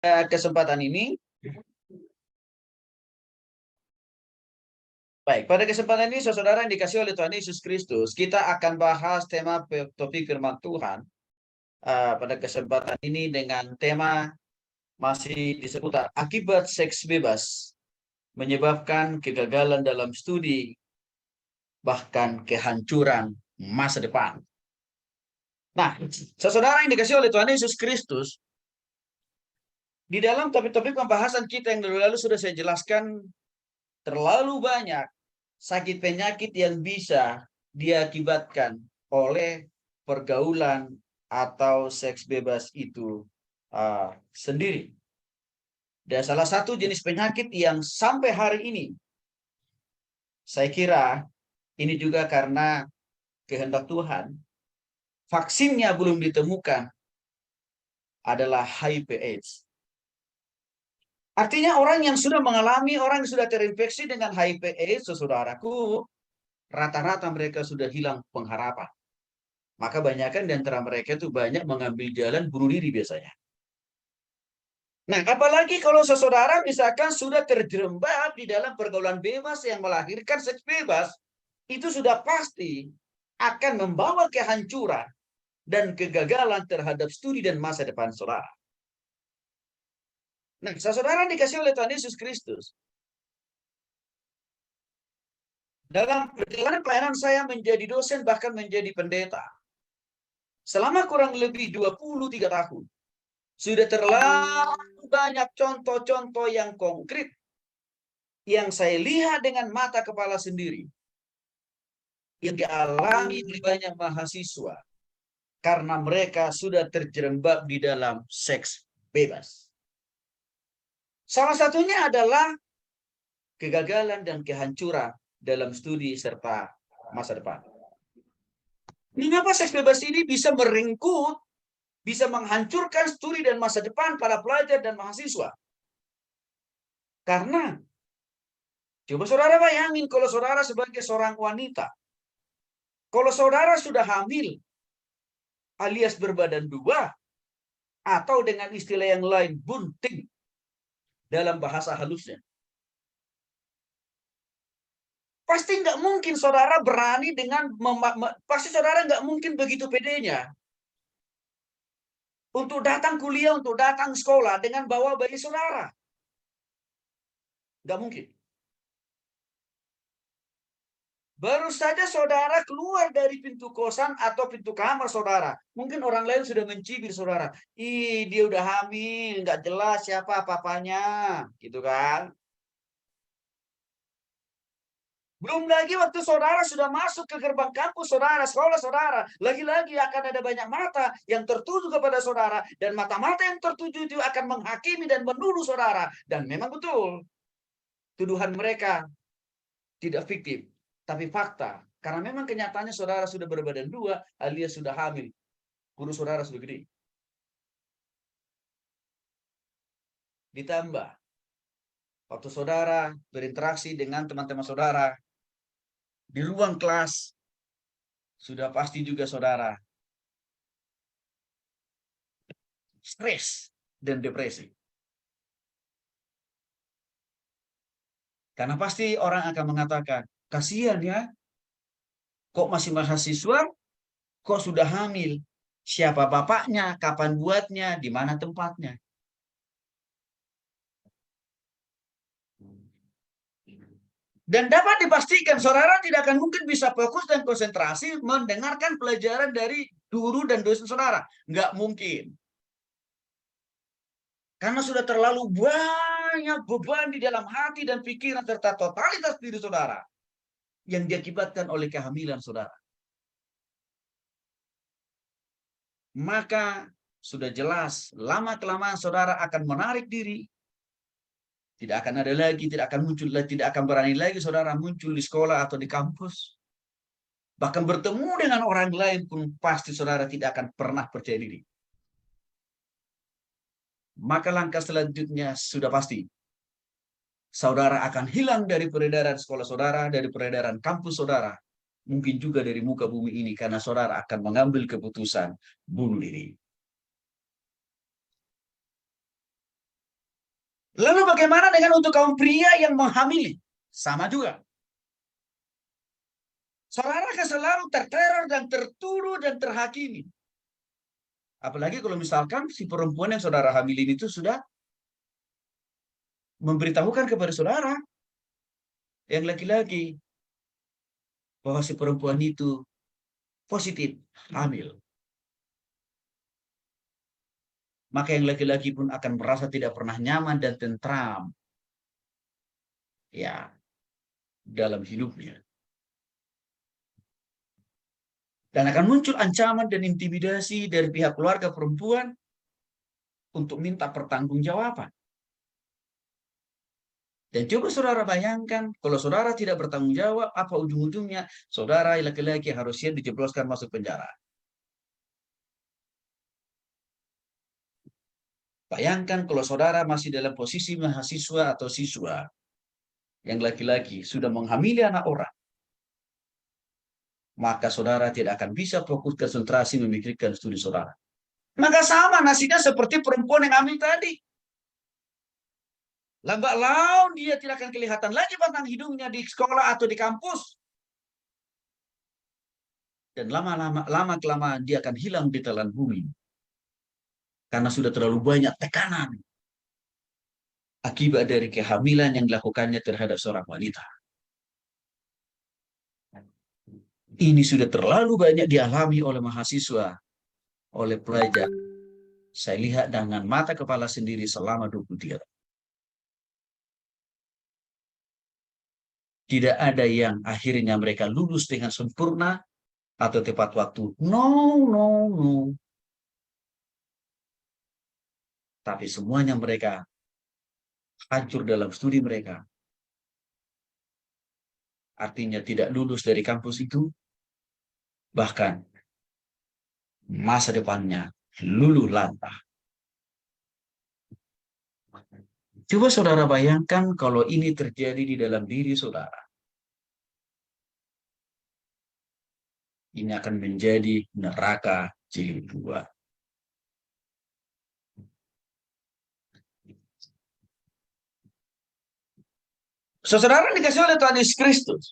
kesempatan ini, baik, pada kesempatan ini, saudara yang dikasih oleh Tuhan Yesus Kristus, kita akan bahas tema topik firman Tuhan pada kesempatan ini dengan tema masih disebut akibat seks bebas menyebabkan kegagalan dalam studi, bahkan kehancuran masa depan. Nah, saudara yang dikasih oleh Tuhan Yesus Kristus, di dalam topik-topik pembahasan kita yang lalu sudah saya jelaskan terlalu banyak sakit penyakit yang bisa diakibatkan oleh pergaulan atau seks bebas itu sendiri. Dan salah satu jenis penyakit yang sampai hari ini, saya kira ini juga karena kehendak Tuhan, vaksinnya belum ditemukan, adalah HIV/AIDS. Artinya orang yang sudah mengalami, orang yang sudah terinfeksi dengan HIV/AIDS, saudaraku, rata-rata mereka sudah hilang pengharapan. Maka banyakkan di antara mereka itu banyak mengambil jalan bunuh diri biasanya. Nah, apalagi kalau saudara misalkan sudah terjerembab di dalam pergaulan bebas yang melahirkan seks bebas, itu sudah pasti akan membawa kehancuran dan kegagalan terhadap studi dan masa depan saudara. Nah, saudara dikasih oleh Tuhan Yesus Kristus. Dalam perjalanan pelayanan saya menjadi dosen bahkan menjadi pendeta, selama kurang lebih 23 tahun, sudah terlalu banyak contoh-contoh yang konkret yang saya lihat dengan mata kepala sendiri yang dialami oleh banyak mahasiswa karena mereka sudah terjerembab di dalam seks bebas. Salah satunya adalah kegagalan dan kehancuran dalam studi serta masa depan. Mengapa seks bebas ini bisa meringkut, bisa menghancurkan studi dan masa depan para pelajar dan mahasiswa? Karena coba saudara bayangin kalau saudara sebagai seorang wanita, kalau saudara sudah hamil alias berbadan dua, atau dengan istilah yang lain bunting dalam bahasa halusnya, pasti nggak mungkin saudara berani dengan pasti saudara nggak mungkin begitu pedenya untuk datang kuliah, untuk datang sekolah dengan bawa bayi saudara. Nggak mungkin. Baru saja saudara keluar dari pintu kosan atau pintu kamar saudara, mungkin orang lain sudah mencibir saudara. Ih, dia udah hamil, nggak jelas siapa papanya, gitu kan? Belum lagi waktu saudara sudah masuk ke gerbang kampus saudara, sekolah saudara, lagi-lagi akan ada banyak mata yang tertuju kepada saudara, dan mata-mata yang tertuju itu akan menghakimi dan menuduh saudara. Dan memang betul, tuduhan mereka tidak fiktif, tapi fakta. Karena memang kenyataannya saudara sudah berbadan dua alias sudah hamil. Guru saudara sudah gede. Ditambah, waktu saudara berinteraksi dengan teman-teman saudara, di ruang kelas, sudah pasti juga saudara stres dan depresi. Karena pasti orang akan mengatakan, kasihan ya, kok masih mahasiswa, kok sudah hamil, siapa bapaknya, kapan buatnya, di mana tempatnya. Dan dapat dipastikan saudara tidak akan mungkin bisa fokus dan konsentrasi mendengarkan pelajaran dari guru dan dosen saudara. Nggak mungkin. Karena sudah terlalu banyak beban di dalam hati dan pikiran serta totalitas diri saudara yang diakibatkan oleh kehamilan saudara. Maka sudah jelas lama-kelamaan saudara akan menarik diri. Tidak akan ada lagi, tidak akan muncul, tidak akan berani lagi saudara muncul di sekolah atau di kampus. Bahkan bertemu dengan orang lain pun pasti saudara tidak akan pernah percaya diri. Maka langkah selanjutnya sudah pasti. Saudara akan hilang dari peredaran sekolah saudara, dari peredaran kampus saudara. Mungkin juga dari muka bumi ini karena saudara akan mengambil keputusan bunuh diri. Lalu bagaimana dengan untuk kaum pria yang menghamili? Sama juga. Saudara akan selalu terteror dan tertuduh dan terhakimi. Apalagi kalau misalkan si perempuan yang saudara hamilin itu sudah memberitahukan kepada saudara yang laki-laki bahwa si perempuan itu positif hamil. Maka yang laki-laki pun akan merasa tidak pernah nyaman dan tentram ya dalam hidupnya. Dan akan muncul ancaman dan intimidasi dari pihak keluarga perempuan untuk minta pertanggungjawaban. Dan coba saudara bayangkan, kalau saudara tidak bertanggung jawab, apa ujung-ujungnya? Saudara laki-laki harusnya dijebloskan masuk penjara. Bayangkan kalau saudara masih dalam posisi mahasiswa atau siswa yang laki-laki sudah menghamili anak orang, maka saudara tidak akan bisa fokus konsentrasi memikirkan studi saudara. Maka sama nasibnya seperti perempuan yang hamil tadi. Lambat laun dia tidak akan kelihatan lagi batang hidungnya di sekolah atau di kampus. Dan lama-kelamaan dia akan hilang di telan bumi. Karena sudah terlalu banyak tekanan akibat dari kehamilan yang dilakukannya terhadap seorang wanita. Ini sudah terlalu banyak dialami oleh mahasiswa, oleh pelajar. Saya lihat dengan mata kepala sendiri selama 23 tahun. Tidak ada yang akhirnya mereka lulus dengan sempurna atau tepat waktu. No, no, no. Tapi semuanya mereka hancur dalam studi mereka. Artinya tidak lulus dari kampus itu, bahkan masa depannya luluh lantah. Coba saudara bayangkan kalau ini terjadi di dalam diri saudara. Ini akan menjadi neraka jilid 2. Saudara dikasih oleh Tuhan Yesus Kristus.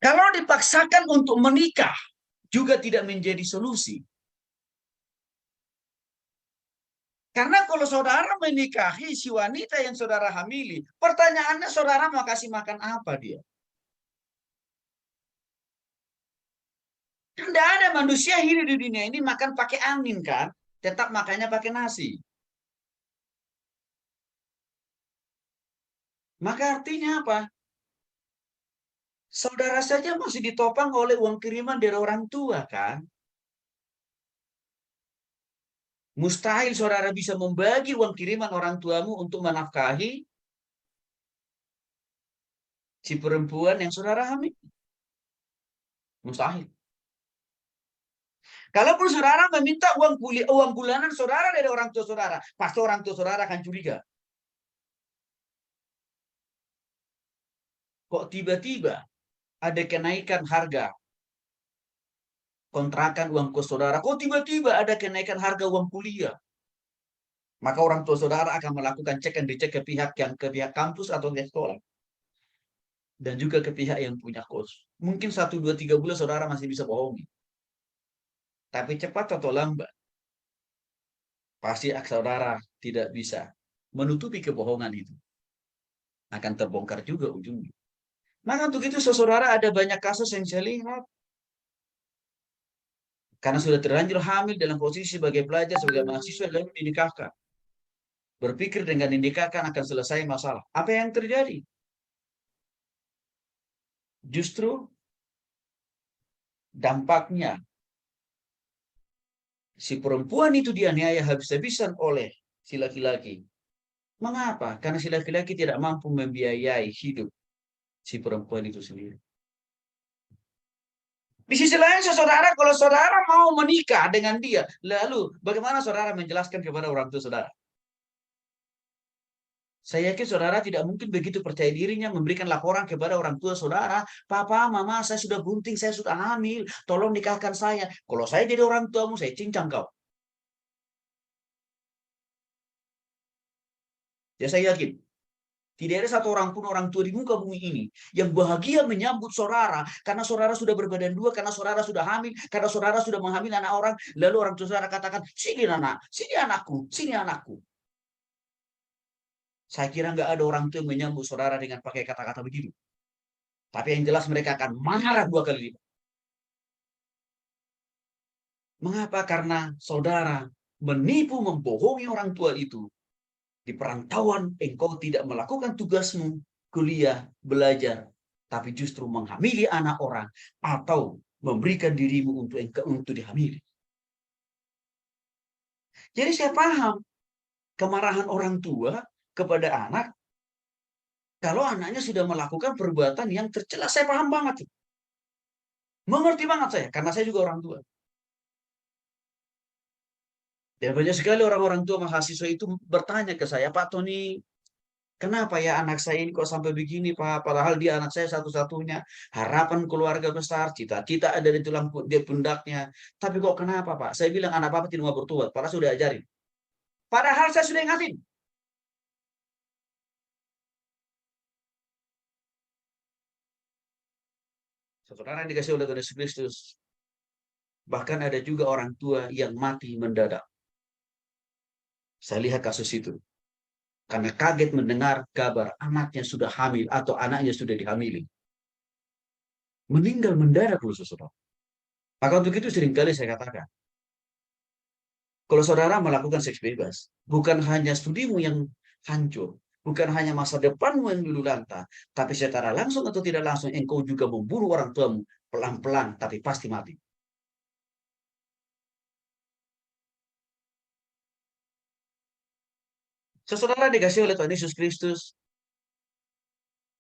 Kalau dipaksakan untuk menikah, juga tidak menjadi solusi. Karena kalau saudara menikahi si wanita yang saudara hamili, pertanyaannya saudara mau kasih makan apa dia? Tidak ada manusia hidup di dunia ini makan pakai angin kan? Tetap makannya pakai nasi. Maka artinya apa? Saudara saja masih ditopang oleh uang kiriman dari orang tua kan? Mustahil saudara bisa membagi uang kiriman orang tuamu untuk menafkahi si perempuan yang saudara hamil. Mustahil. Kalaupun saudara meminta uang bulanan saudara dari orang tua saudara, pasti orang tua saudara akan curiga. Kok tiba-tiba ada kenaikan harga kontrakan uang kos saudara? Kok tiba-tiba ada kenaikan harga uang kuliah? Maka orang tua saudara akan melakukan cek and dicek ke pihak kampus atau pihak sekolah. Dan juga ke pihak yang punya kos. Mungkin 1, 2, 3 bulan saudara masih bisa bohongi. Tapi cepat atau lambat, pasti saudara tidak bisa menutupi kebohongan itu. Akan terbongkar juga ujungnya. Maka untuk itu saudara ada banyak kasus yang saya lihat. Karena sudah terlanjur hamil dalam posisi sebagai pelajar, sebagai mahasiswa, lalu dinikahkan. Berpikir dengan dinikahkan akan selesai masalah. Apa yang terjadi? Justru dampaknya si perempuan itu dianiaya habis-habisan oleh si laki-laki. Mengapa? Karena si laki-laki tidak mampu membiayai hidup si perempuan itu sendiri. Di sisi lain, saudara, kalau saudara mau menikah dengan dia, lalu bagaimana saudara menjelaskan kepada orang tua saudara? Saya yakin saudara tidak mungkin begitu percaya dirinya memberikan laporan kepada orang tua saudara. Papa, mama, saya sudah bunting, saya sudah hamil. Tolong nikahkan saya. Kalau saya jadi orang tuamu, saya cincang kau. Ya saya yakin tidak ada satu orang pun orang tua di muka bumi ini yang bahagia menyambut saudara karena saudara sudah berbadan dua, karena saudara sudah hamil, karena saudara sudah menghamili anak orang, lalu orang tua saudara katakan, sini anak, sini anakku, sini anakku. Saya kira nggak ada orang tua yang menyambut saudara dengan pakai kata-kata begitu. Tapi yang jelas mereka akan marah 2 kali lipat. Mengapa? Karena saudara menipu, membohongi orang tua itu. Di perantauan engkau tidak melakukan tugasmu, kuliah, belajar, tapi justru menghamili anak orang atau memberikan dirimu untuk dihamili. Jadi saya paham kemarahan orang tua kepada anak kalau anaknya sudah melakukan perbuatan yang tercela. Saya paham banget. Mengerti banget saya, karena saya juga orang tua. Dan banyak sekali orang-orang tua mahasiswa itu bertanya ke saya, Pak Tony, kenapa ya anak saya ini kok sampai begini, Pak? Padahal dia anak saya satu-satunya, harapan keluarga besar, cita-cita ada di tulang dia pundaknya. Tapi kok kenapa, Pak? Saya bilang anak Bapak tidak mau bertobat, padahal sudah ajarin. Padahal saya sudah ingatin. Saudara yang dikasih oleh Tuhan Yesus Kristus, bahkan ada juga orang tua yang mati mendadak. Saya lihat kasus itu. Karena kaget mendengar kabar anaknya sudah hamil atau anaknya sudah dihamili. Meninggal mendadak loh saudara. Maka untuk itu seringkali saya katakan, kalau saudara melakukan seks bebas, bukan hanya studimu yang hancur, bukan hanya masa depanmu yang dulu lanta, tapi secara langsung atau tidak langsung engkau juga membunuh orang tuamu pelan-pelan, tapi pasti mati. Saudara dikasih oleh Tuhan Yesus Kristus,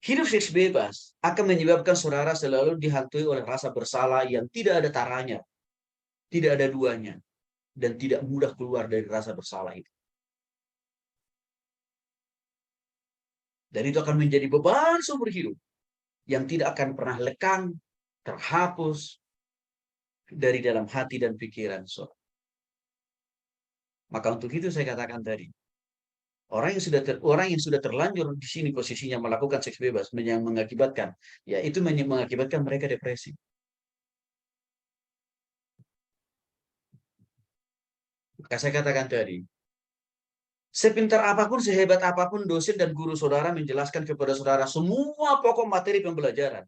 hidup seks bebas akan menyebabkan saudara selalu dihantui oleh rasa bersalah yang tidak ada taranya, tidak ada duanya, dan tidak mudah keluar dari rasa bersalah itu. Dan itu akan menjadi beban seumur hidup yang tidak akan pernah lekang, terhapus dari dalam hati dan pikiran saudara. Maka untuk itu saya katakan tadi, orang yang sudah terlanjur di sini posisinya melakukan seks bebas yang mengakibatkan, ya itu mengakibatkan mereka depresi. Maka saya katakan tadi, sepintar apapun, sehebat apapun dosen dan guru saudara menjelaskan kepada saudara semua pokok materi pembelajaran,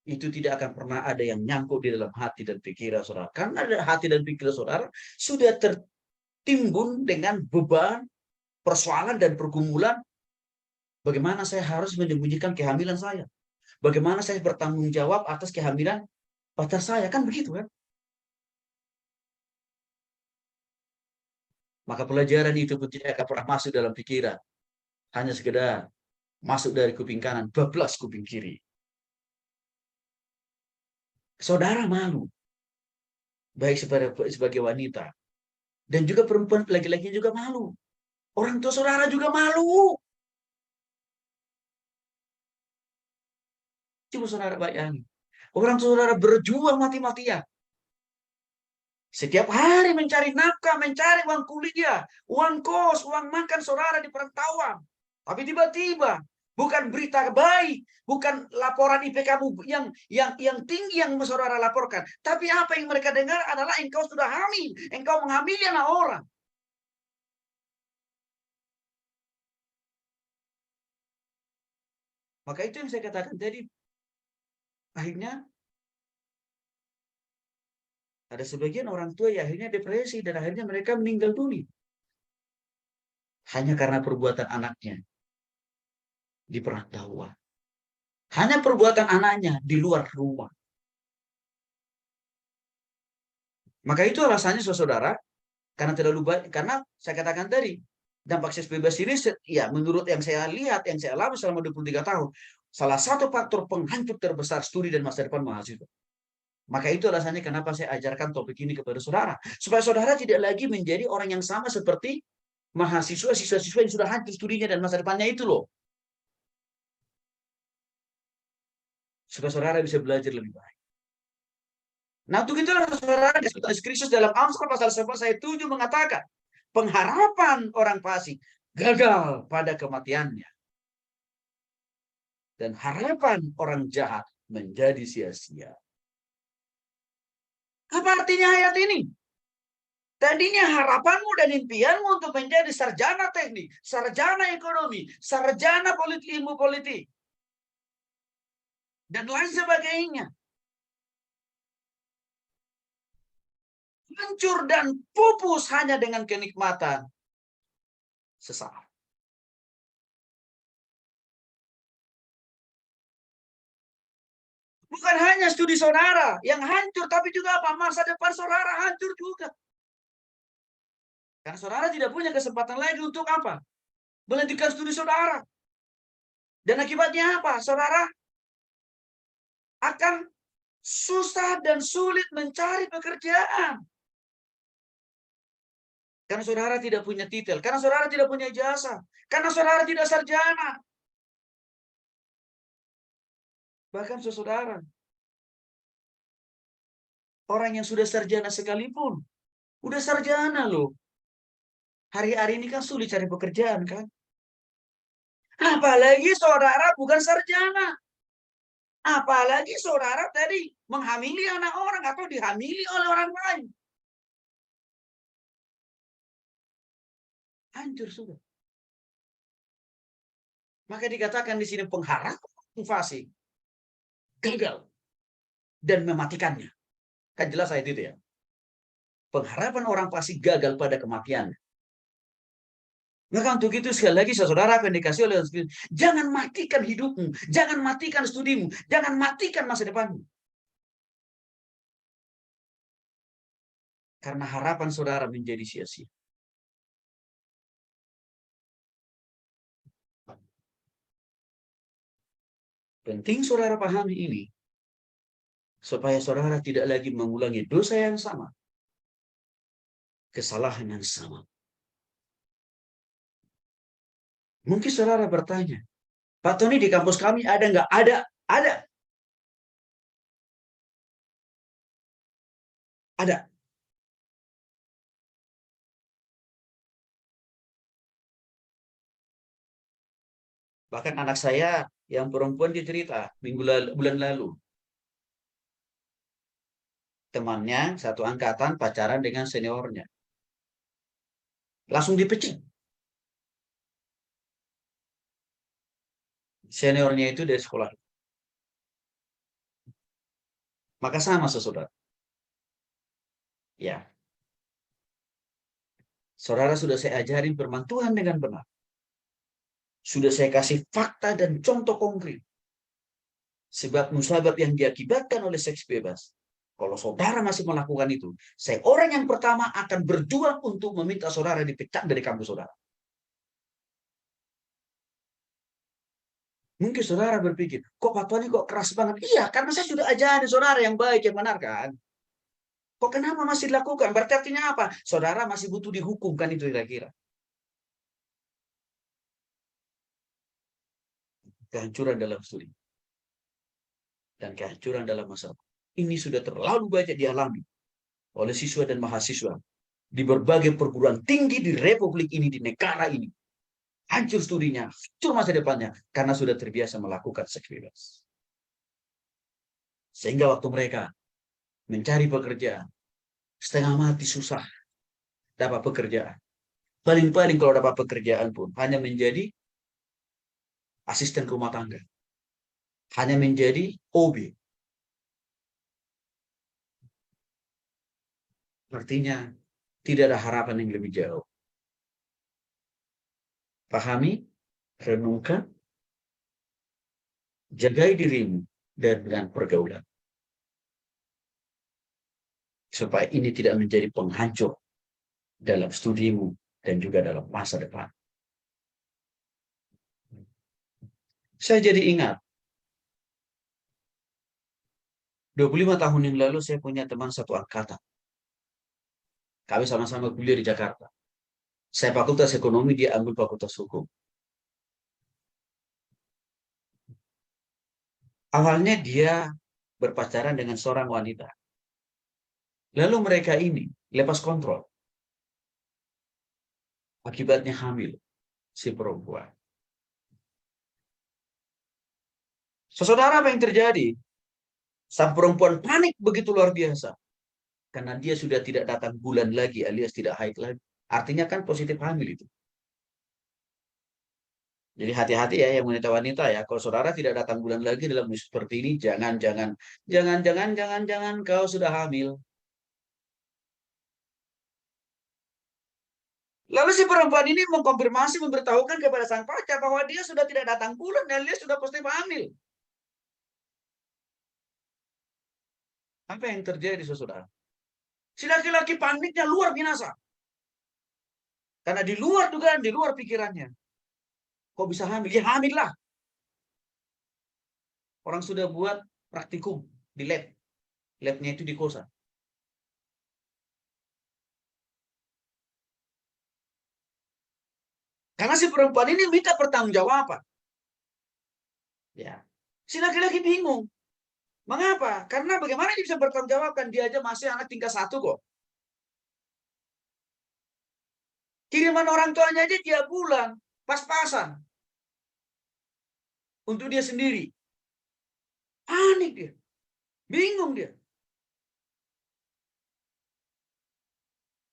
itu tidak akan pernah ada yang nyangkut di dalam hati dan pikiran saudara. Karena hati dan pikiran saudara sudah tertimbun dengan beban, persoalan, dan pergumulan. Bagaimana saya harus menyembunyikan kehamilan saya? Bagaimana saya bertanggung jawab atas kehamilan pacar saya? Kan begitu kan? Maka pelajaran itu pun tidak akan pernah masuk dalam pikiran. Hanya sekedar masuk dari kuping kanan, bablas kuping kiri. Saudara malu. Baik sebagai wanita. Dan juga perempuan laki-laki juga malu. Orang tua saudara juga malu. Coba saudara bayangin. Orang tua saudara berjuang mati-matian. Setiap hari mencari nafkah, mencari uang kuliah, uang kos, uang makan saudara di perantauan. Tapi tiba-tiba bukan berita baik, bukan laporan IPK yang tinggi yang saudara laporkan, tapi apa yang mereka dengar adalah engkau sudah hamil, engkau menghamili anak orang. Maka itu yang saya katakan tadi, akhirnya ada sebagian orang tua yang akhirnya depresi dan akhirnya mereka meninggal dunia. Hanya karena perbuatan anaknya di perantauan. Hanya perbuatan anaknya di luar rumah. Maka itu alasannya saudara, karena terlalu banyak, karena saya katakan tadi, dampak seks bebas ini, ya menurut yang saya lihat, yang saya alami selama 23 tahun, salah satu faktor penghancur terbesar studi dan masa depan mahasiswa. Maka itu alasannya kenapa saya ajarkan topik ini kepada saudara. Supaya saudara tidak lagi menjadi orang yang sama seperti mahasiswa, siswa-siswa yang sudah hancur studinya dan masa depannya itu loh. Supaya saudara bisa belajar lebih baik. Nah, untuk itulah saudara, Yesus Kristus dalam Amsal pasal 11 ayat 7 mengatakan, pengharapan orang fasik gagal pada kematiannya. Dan harapan orang jahat menjadi sia-sia. Apa artinya ayat ini? Tadinya harapanmu dan impianmu untuk menjadi sarjana teknik, sarjana ekonomi, sarjana politik, ilmu politik, dan lain sebagainya. Hancur dan pupus hanya dengan kenikmatan sesaat. Bukan hanya studi saudara yang hancur, tapi juga apa? Masa depan saudara hancur juga. Karena saudara tidak punya kesempatan lagi untuk apa? Melanjutkan studi saudara. Dan akibatnya apa? Saudara akan susah dan sulit mencari pekerjaan. Karena saudara tidak punya titel, karena saudara tidak punya ijazah, karena saudara tidak sarjana. Bahkan saudara, orang yang sudah sarjana sekalipun, udah sarjana loh. Hari-hari ini kan sulit cari pekerjaan kan? Apalagi saudara bukan sarjana. Apalagi saudara tadi menghamili anak orang atau dihamili oleh orang lain. Hancur sudah. Maka dikatakan di sini pengharapan motivasi gagal dan mematikannya. Kan jelas ayat itu ya. Pengharapan orang pasti gagal pada kematian. Maka untuk itu sekali lagi saudara akan dikasih oleh Tuhan, jangan matikan hidupmu, jangan matikan studimu, jangan matikan masa depanmu. Karena harapan saudara menjadi sia-sia. Penting saudara pahami ini, supaya saudara tidak lagi mengulangi dosa yang sama, kesalahan yang sama. Mungkin saudara bertanya, Pak Tony, di kampus kami ada nggak? Ada. Ada. Bahkan anak saya yang perempuan dia cerita bulan lalu. Temannya satu angkatan pacaran dengan seniornya. Langsung dipecat. Seniornya itu dari sekolah. Maka sama saudara. Ya. Saudara sudah saya ajarin firman Tuhan dengan benar. Sudah saya kasih fakta dan contoh konkret. Sebab musabab yang diakibatkan oleh seks bebas. Kalau saudara masih melakukan itu, saya orang yang pertama akan berjuang untuk meminta saudara dipecat dari kampus saudara. Mungkin saudara berpikir, kok Pak Tony kok keras banget? Iya, karena saya sudah ajari saudara yang baik, yang benar kan? Kok kenapa masih dilakukan? Berarti artinya apa? Saudara masih butuh dihukum kan itu kira-kira. Kehancuran dalam studi. Dan kehancuran dalam masa. Ini sudah terlalu banyak dialami oleh siswa dan mahasiswa di berbagai perguruan tinggi di Republik ini, di negara ini. Hancur studinya, hancur masa depannya, karena sudah terbiasa melakukan seks bebas. Sehingga waktu mereka mencari pekerjaan, setengah mati susah dapat pekerjaan. Paling-paling kalau dapat pekerjaan pun hanya menjadi asisten rumah tangga. Hanya menjadi OB. Artinya tidak ada harapan yang lebih jauh. Pahami, renungkan, jagai dirimu dengan pergaulan. Supaya ini tidak menjadi penghancur dalam studimu dan juga dalam masa depan. Saya jadi ingat, 25 tahun yang lalu saya punya teman satu angkatan. Kami sama-sama kuliah di Jakarta. Saya fakultas ekonomi, dia ambil fakultas hukum. Awalnya dia berpacaran dengan seorang wanita. Lalu mereka ini lepas kontrol. Akibatnya hamil. si perempuan. Saudara, apa yang terjadi? Sang perempuan panik begitu luar biasa. Karena dia sudah tidak datang bulan lagi, alias tidak haid lagi. Artinya kan positif hamil itu. Jadi hati-hati ya yang wanita-wanita ya. Kalau saudara tidak datang bulan lagi dalam seperti ini, jangan kau sudah hamil. Lalu si perempuan ini mengkonfirmasi, memberitahukan kepada sang pacar bahwa dia sudah tidak datang bulan dan dia sudah positif hamil. Apa yang terjadi, saudara? Si laki-laki paniknya luar biasa. Karena di luar dugaan, di luar pikirannya. Kok bisa hamil? Ya hamil lah. Orang sudah buat praktikum di lab. Labnya itu di kosan. Karena si perempuan ini minta pertanggungjawaban. Ya. Si laki-laki bingung. Mengapa? Karena bagaimana dia bisa bertanggung dia aja masih anak tingkat 1 kok. Kiriman orang tuanya aja tiap bulan. Pas-pasan. Untuk dia sendiri. Panik dia. Bingung dia.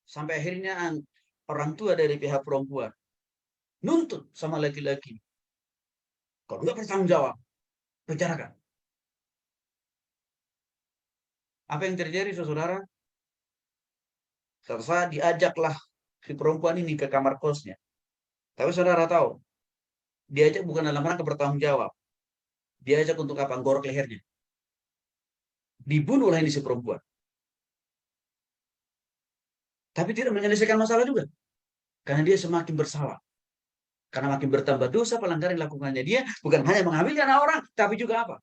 Sampai akhirnya orang tua dari pihak perempuan nuntut sama laki-laki. Kalau nggak bertanggung jawab, bicarakan. Apa yang terjadi, saudara? Terasa diajaklah si perempuan ini ke kamar kosnya. Tapi saudara tahu, diajak bukan dalam rangka bertanggung jawab. Diajak untuk apa? Gorok lehernya. Dibunuhlah ini si perempuan. Tapi tidak menyelesaikan masalah juga. Karena dia semakin bersalah. Karena makin bertambah dosa pelanggaran yang dilakukannya dia, bukan hanya mengambil anak orang, tapi juga apa?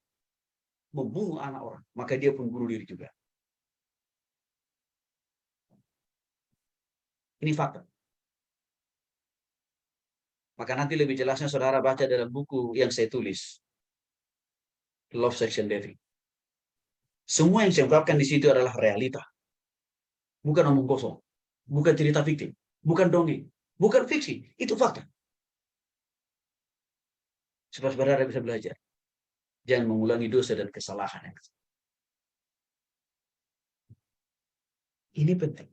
Membunuh anak orang. Maka dia pun bunuh diri juga. Ini fakta. Maka nanti lebih jelasnya saudara baca dalam buku yang saya tulis. Love Section Dating. Semua yang saya ungkapkan di situ adalah realita. Bukan omong kosong. Bukan cerita fiktif. Bukan dongeng. Bukan fiksi. Itu fakta. Supaya saudara bisa belajar. Jangan mengulangi dosa dan kesalahan. Ini penting.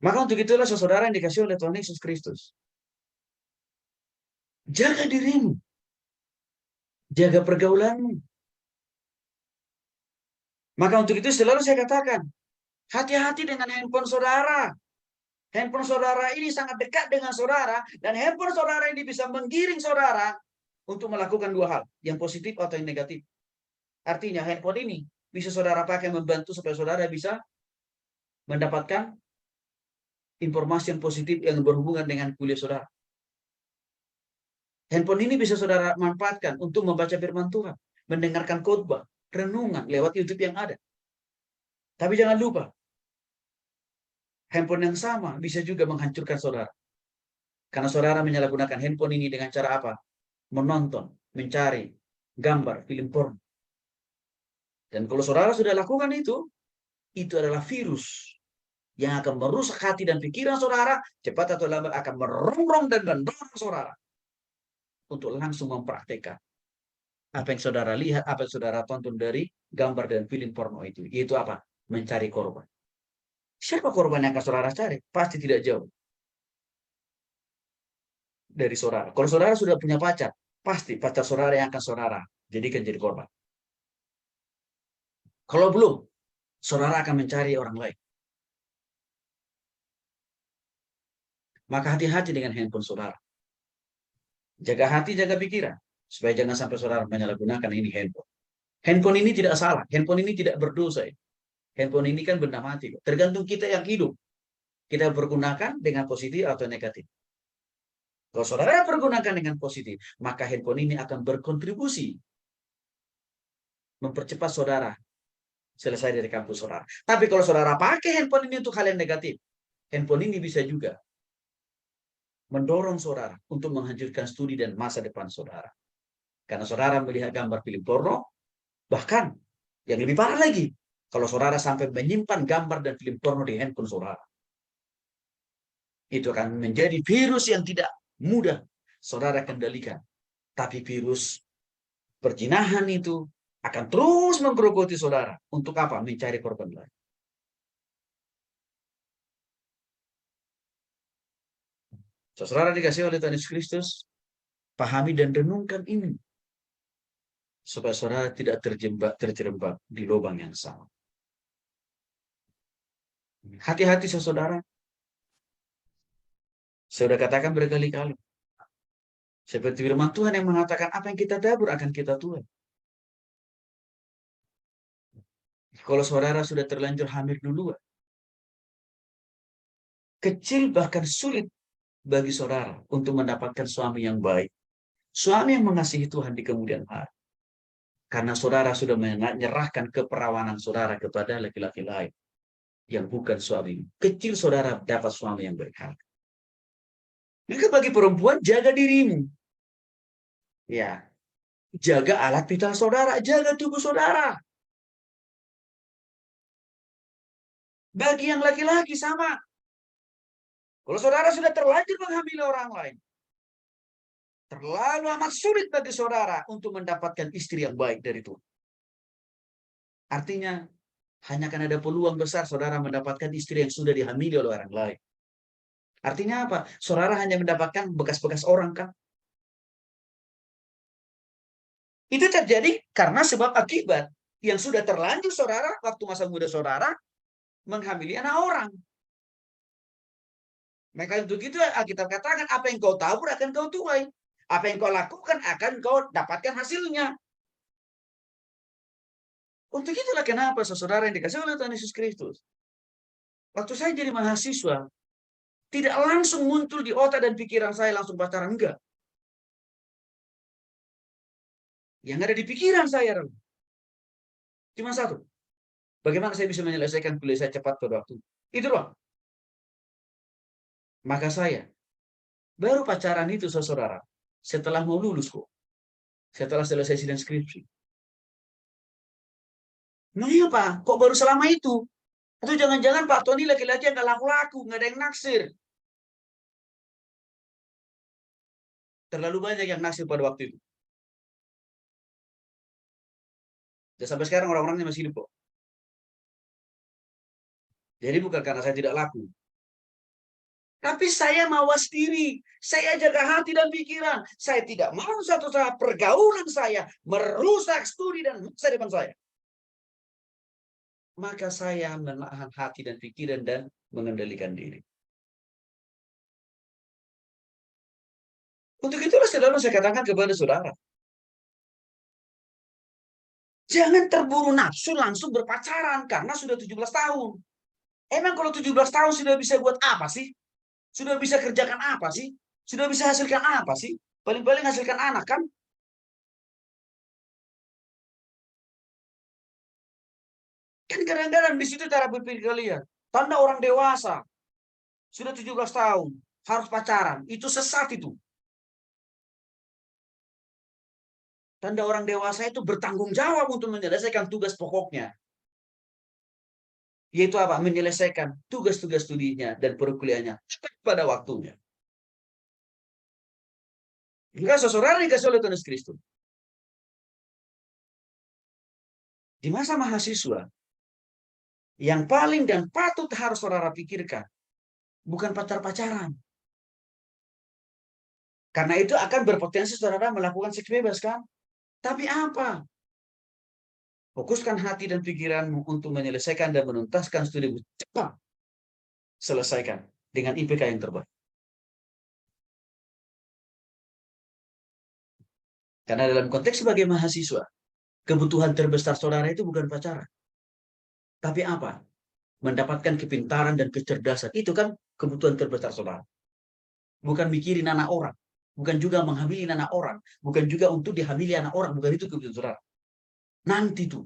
Maka untuk itulah saudara yang dikasih oleh Tuhan Yesus Kristus. Jaga dirimu. Jaga pergaulanmu. Maka untuk itu selalu saya katakan, hati-hati dengan handphone saudara. Handphone saudara ini sangat dekat dengan saudara, dan handphone saudara ini bisa menggiring saudara untuk melakukan dua hal, yang positif atau yang negatif. Artinya handphone ini bisa saudara pakai membantu supaya saudara bisa mendapatkan informasi yang positif yang berhubungan dengan kuliah saudara. Handphone ini bisa saudara manfaatkan untuk membaca firman Tuhan, mendengarkan khotbah, renungan lewat YouTube yang ada. Tapi jangan lupa, handphone yang sama bisa juga menghancurkan saudara. Karena saudara menyalahgunakan handphone ini dengan cara apa? Menonton, mencari gambar, film porno. Dan kalau saudara sudah lakukan itu adalah virus yang akan merusak hati dan pikiran saudara, cepat atau lambat akan merongrong dan mendorong saudara untuk langsung mempraktekkan apa yang saudara lihat, apa yang saudara tonton dari gambar dan film porno itu. Yaitu apa? Mencari korban. Siapa korban yang akan saudara cari? Pasti tidak jauh dari saudara. Kalau saudara sudah punya pacar, pasti pacar saudara yang akan saudara jadikan jadi korban. Kalau belum, saudara akan mencari orang lain. Maka hati-hati dengan handphone saudara. Jaga hati, jaga pikiran. Supaya jangan sampai saudara menyalahgunakan ini handphone. Handphone ini tidak salah. Handphone ini tidak berdosa. Handphone ini kan benda mati. Tergantung kita yang hidup. Kita pergunakan dengan positif atau negatif. Kalau saudara pergunakan dengan positif, maka handphone ini akan berkontribusi mempercepat saudara selesai dari kampus saudara. Tapi kalau saudara pakai handphone ini untuk hal yang negatif, handphone ini bisa juga mendorong saudara untuk menghancurkan studi dan masa depan saudara. Karena saudara melihat gambar film porno, bahkan yang lebih parah lagi, kalau saudara sampai menyimpan gambar dan film porno di handphone saudara. Itu akan menjadi virus yang tidak mudah saudara kendalikan. Tapi virus perzinahan itu akan terus menggerogoti saudara. Untuk apa? Mencari korban lain. Saudara dikasih oleh Tuhan Yesus Kristus, pahami dan renungkan ini. Supaya saudara tidak terjerembab di lubang yang sama. Hati-hati saudara. Saya sudah katakan berkali-kali. Seperti firman Tuhan yang mengatakan apa yang kita tabur akan kita tuai. Kalau saudara sudah terlanjur hamil duluan, kecil bahkan sulit bagi saudara untuk mendapatkan suami yang baik. Suami yang mengasihi Tuhan di kemudian hari. Karena saudara sudah menyerahkan keperawanan saudara kepada laki-laki lain. Yang bukan suami. Kecil saudara dapat suami yang berharga. Maka bagi perempuan, jaga dirimu. Ya, jaga alat vital saudara, jaga tubuh saudara. Bagi yang laki-laki sama. Kalau saudara sudah terlanjur menghamili orang lain, terlalu amat sulit bagi saudara untuk mendapatkan istri yang baik dari Tuhan. Artinya, hanya akan ada peluang besar saudara mendapatkan istri yang sudah dihamili oleh orang lain. Artinya apa? Saudara hanya mendapatkan bekas-bekas orang kan? Itu terjadi karena sebab akibat yang sudah terlanjur saudara waktu masa muda saudara menghamili anak orang. Maka untuk itu Alkitab katakan apa yang kau tabur akan kau tuai. Apa yang kau lakukan akan kau dapatkan hasilnya. Untuk itulah kenapa saudara yang dikasih oleh Tuhan Yesus Kristus. Waktu saya jadi mahasiswa, tidak langsung muncul di otak dan pikiran saya langsung pacaran, enggak. Yang ada di pikiran saya cuma satu. Bagaimana saya bisa menyelesaikan kuliah saya cepat pada waktu. Itu doang. Maka saya baru pacaran itu saudara setelah mau lulus kok. Setelah selesai sidang skripsi. Nah iya Pak, kok baru selama itu? Atau jangan-jangan Pak Tony laki-laki yang gak laku-laku, gak ada yang naksir. Terlalu banyak yang naksir pada waktu itu. Dan sampai sekarang orang-orangnya masih hidup kok. Jadi bukan karena saya tidak laku. Tapi saya mawas diri. Saya jaga hati dan pikiran. Saya tidak mau satu saat pergaulan saya merusak studi dan masa depan saya. Maka saya menahan hati dan pikiran dan mengendalikan diri. Untuk itulah selalu saya katakan kepada saudara. Jangan terburu nafsu langsung berpacaran karena sudah 17 tahun. Emang kalau 17 tahun sudah bisa buat apa sih? Sudah bisa kerjakan apa sih? Sudah bisa hasilkan apa sih? Paling-paling hasilkan anak kan? Kan kadang-kadang di situ cara berpikir kalian. Tanda orang dewasa. Sudah 17 tahun. Harus pacaran. Itu sesat itu. Tanda orang dewasa itu bertanggung jawab untuk menyelesaikan tugas pokoknya. Yaitu apa? Menyelesaikan tugas-tugas studinya dan perkuliahannya pada waktunya. Enggak, saudara dikasih oleh Tuhan Yesus Kristus. Di masa mahasiswa, yang paling dan patut harus saudara pikirkan, bukan pacar-pacaran. Karena itu akan berpotensi saudara melakukan seks bebas kan? Tapi apa? Fokuskan hati dan pikiranmu untuk menyelesaikan dan menuntaskan studimu cepat. Selesaikan dengan IPK yang terbaik. Karena dalam konteks sebagai mahasiswa, kebutuhan terbesar saudara itu bukan pacaran. Tapi apa? Mendapatkan kepintaran dan kecerdasan. Itu kan kebutuhan terbesar saudara. Bukan mikirin anak orang. Bukan juga menghamili anak orang. Bukan juga untuk dihamili anak orang. Bukan itu kebutuhan saudara. Nanti tuh.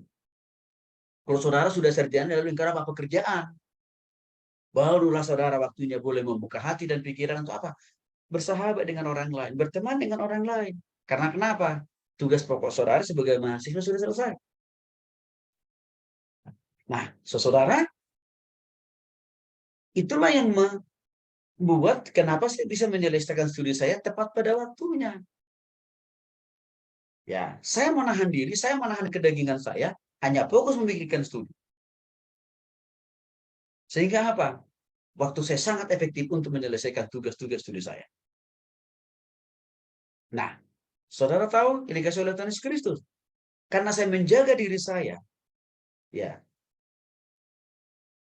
Kalau saudara sudah sarjana lalu lingkaran apa pekerjaan. Barulah saudara waktunya boleh membuka hati dan pikiran untuk apa? Bersahabat dengan orang lain. Berteman dengan orang lain. Karena kenapa? Tugas pokok saudara sebagai mahasiswa sudah selesai. Nah, saudara, itulah yang buat kenapa saya bisa menyelesaikan studi saya tepat pada waktunya. Ya, saya menahan diri, saya menahan kedagingan saya, hanya fokus memikirkan studi. Sehingga apa? Waktu saya sangat efektif untuk menyelesaikan tugas-tugas studi saya. Nah, saudara tahu ini kasih oleh Tuhan Yesus Kristus. Karena saya menjaga diri saya, ya,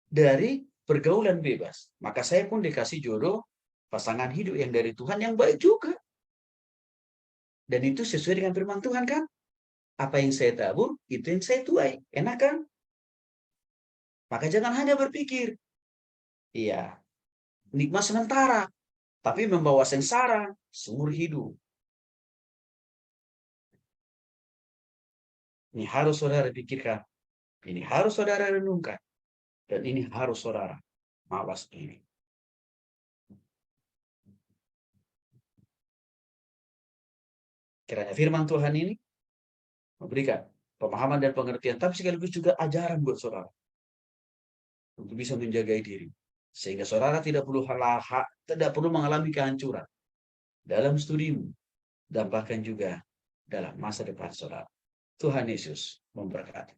dari pergaulan bebas, maka saya pun dikasih jodoh pasangan hidup yang dari Tuhan yang baik juga. Dan itu sesuai dengan firman Tuhan kan? Apa yang saya tabur, itu yang saya tuai. Enak kan? Maka jangan hanya berpikir, iya, nikmat sementara, tapi membawa sengsara seumur hidup. Ini harus saudara pikirkan. Ini harus saudara renungkan. Dan ini harus saudara mawas ini. Kiranya firman Tuhan ini memberikan pemahaman dan pengertian, tapi sekaligus juga ajaran buat saudara untuk bisa menjaga diri, sehingga saudara tidak perlu mengalami kehancuran dalam studimu dan bahkan juga dalam masa depan saudara. Tuhan Yesus memberkati.